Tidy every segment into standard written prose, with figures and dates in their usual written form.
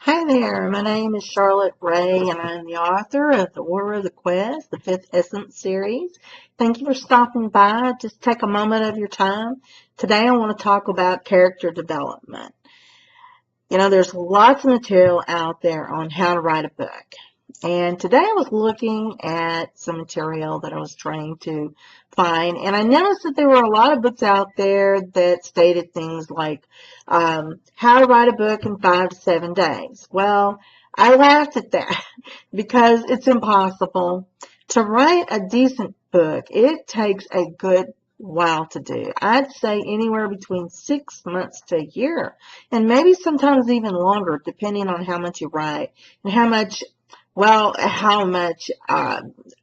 Hi there, my name is Charlotte Ray, and I'm the author of The Order of the Quest, the Fifth Essence series. Thank you for stopping by. Just take a moment of your time. Today I want to talk about character development. There's lots of material out there on how to write a book. And today I was looking at some material that I was trying to find, and I noticed that there were a lot of books out there that stated things like how to write a book in 5 to 7 days. Well, I laughed at that because it's impossible. To write a decent book, it takes a good while to do. I'd say anywhere between 6 months to a year, and maybe sometimes even longer, depending on how much you write and how much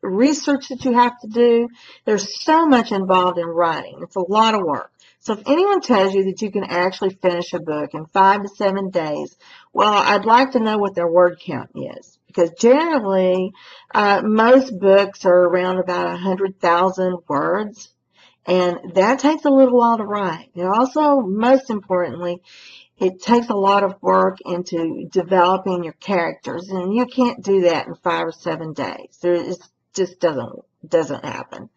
research that you have to do. There's so much involved in writing. It's a lot of work. So if anyone tells you that you can actually finish a book in 5 to 7 days, well, I'd like to know what their word count is. Because generally, most books are around about 100,000 words. And that takes a little while to write. And also, most importantly, it takes a lot of work into developing your characters, and you can't do that in 5 or 7 days. It just doesn't happen.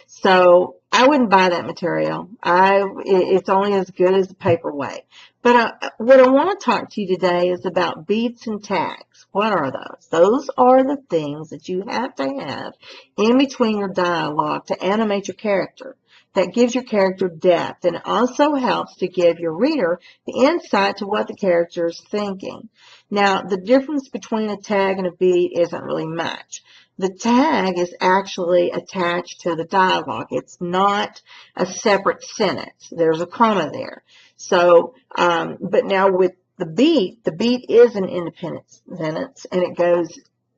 So I wouldn't buy that material. It's only as good as the paperweight. But what I want to talk to you today is about beats and tags. What are those? Those are the things that you have to have in between your dialogue to animate your character. That gives your character depth, and it also helps to give your reader the insight to what the character is thinking. Now, the difference between a tag and a beat isn't really much. The tag is actually attached to the dialogue. It's not a separate sentence. There's a comma there. So, but now with the beat is an independent sentence, and it goes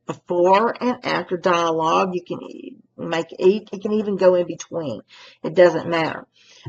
before and after dialogue. You can it can even go in between. It doesn't matter.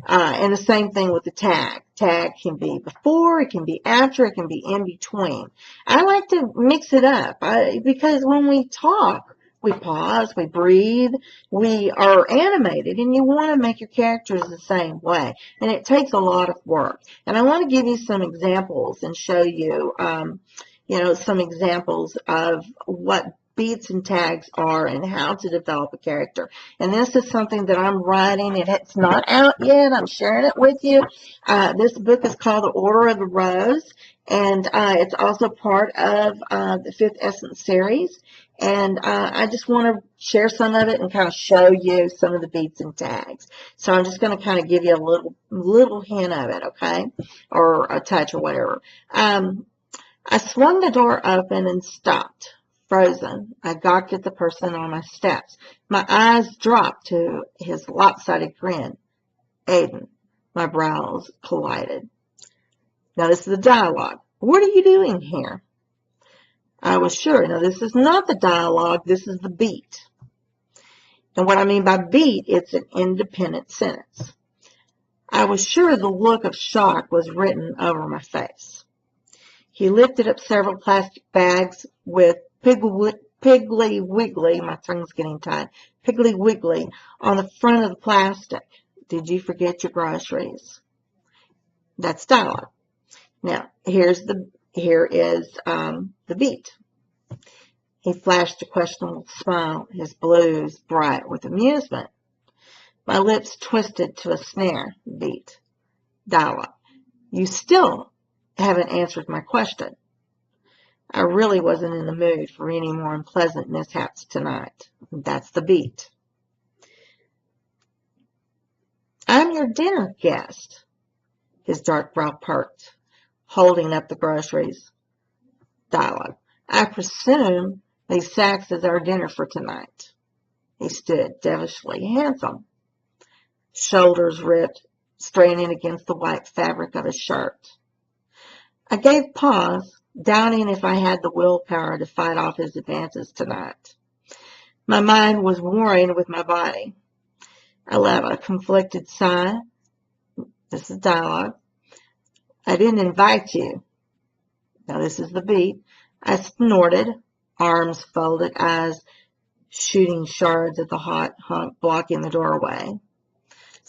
And the same thing with the tag. Tag can be before, it can be after, it can be in between. I like to mix it up because when we talk, we pause, we breathe, we are animated, and you want to make your characters the same way. And it takes a lot of work. And I want to give you some examples and show you, some examples of what beats and tags are and how to develop a character. And this is something that I'm writing. It's not out yet. I'm sharing it with you. This book is called The Order of the Rose, and it's also part of the Fifth Essence series. And I just want to share some of it and kind of show you some of the beats and tags. So I'm just going to kind of give you a little hint of it, okay, or a touch or whatever. I swung the door open and stopped, frozen. I gawked at the person on my steps. My eyes dropped to his lopsided grin. Aiden. My brows collided. Now this is the dialogue. What are you doing here? I was sure. Now this is not the dialogue. This is the beat. And what I mean by beat, it's an independent sentence. I was sure the look of shock was written over my face. He lifted up several plastic bags with Piggly Wiggly, my tongue's getting tied, Piggly Wiggly on the front of the plastic. Did you forget your groceries? That's dialogue. Now, here is the beat. He flashed a questionable smile, his blues bright with amusement. My lips twisted to a snare. Beat. Dialogue. You still haven't answered my question. I really wasn't in the mood for any more unpleasant mishaps tonight. That's the beat. I'm your dinner guest. His dark brow perked, holding up the groceries. Dialogue. I presume these sacks is our dinner for tonight. He stood devilishly handsome, shoulders ripped, straining against the white fabric of his shirt. I gave pause, doubting if I had the willpower to fight off his advances tonight. My mind was warring with my body. I let out a conflicted sigh. This is dialogue. I didn't invite you. Now this is the beat. I snorted, arms folded, eyes shooting shards at the hot hunk blocking the doorway.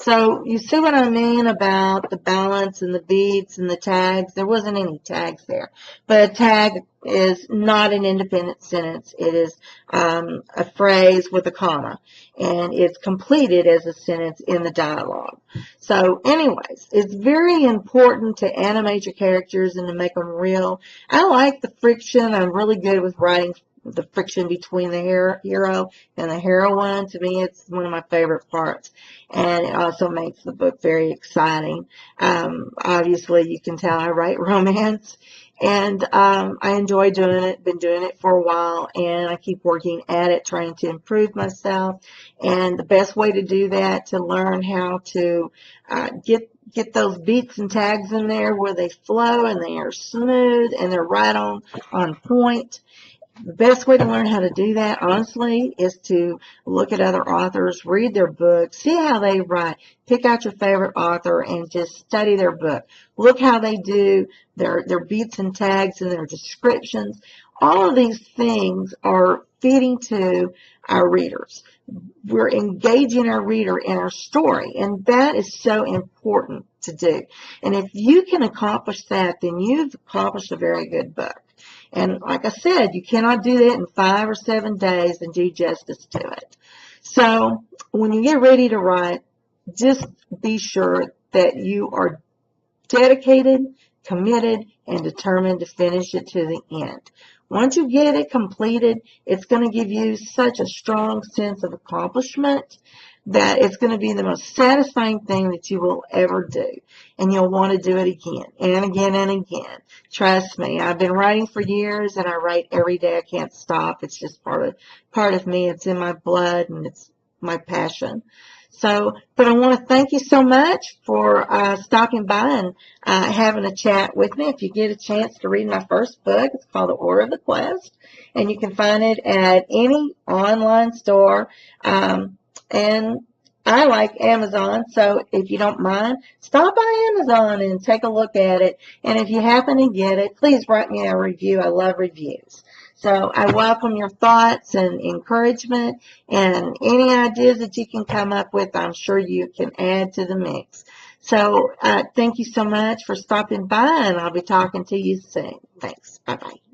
So you see what I mean about the balance and the beats and the tags? There wasn't any tags there. But a tag is not an independent sentence. It is a phrase with a comma. And it's completed as a sentence in the dialogue. So anyways, it's very important to animate your characters and to make them real. I like the friction. I'm really good with writing the friction between the hero and the heroine. To me, it's one of my favorite parts, and it also makes the book very exciting. Obviously, you can tell I write romance, and I enjoy doing it. Been doing it for a while, and I keep working at it, trying to improve myself. And the best way to do that, to learn how to get those beats and tags in there where they flow and they are smooth and they're right on point. The best way to learn how to do that, honestly, is to look at other authors, read their books, see how they write, pick out your favorite author, and just study their book. Look how they do their beats and tags and their descriptions. All of these things are feeding to our readers. We're engaging our reader in our story, and that is so important to do. And if you can accomplish that, then you've accomplished a very good book. And like I said, you cannot do that in 5 or 7 days and do justice to it. So when you get ready to write, just be sure that you are dedicated, committed, and determined to finish it to the end. Once you get it completed, it's going to give you such a strong sense of accomplishment that it's going to be the most satisfying thing that you will ever do. And you'll want to do it again and again and again. Trust me, I've been writing for years, and I write every day. I can't stop. It's just part of me. It's in my blood, and it's my passion. So, but I want to thank you so much for stopping by and having a chat with me. If you get a chance to read my first book, it's called The Order of the Quest, and you can find it at any online store. And I like Amazon, so if you don't mind, stop by Amazon and take a look at it. And if you happen to get it, please write me a review. I love reviews. So I welcome your thoughts and encouragement, and any ideas that you can come up with, I'm sure you can add to the mix. So thank you so much for stopping by, and I'll be talking to you soon. Thanks. Bye-bye.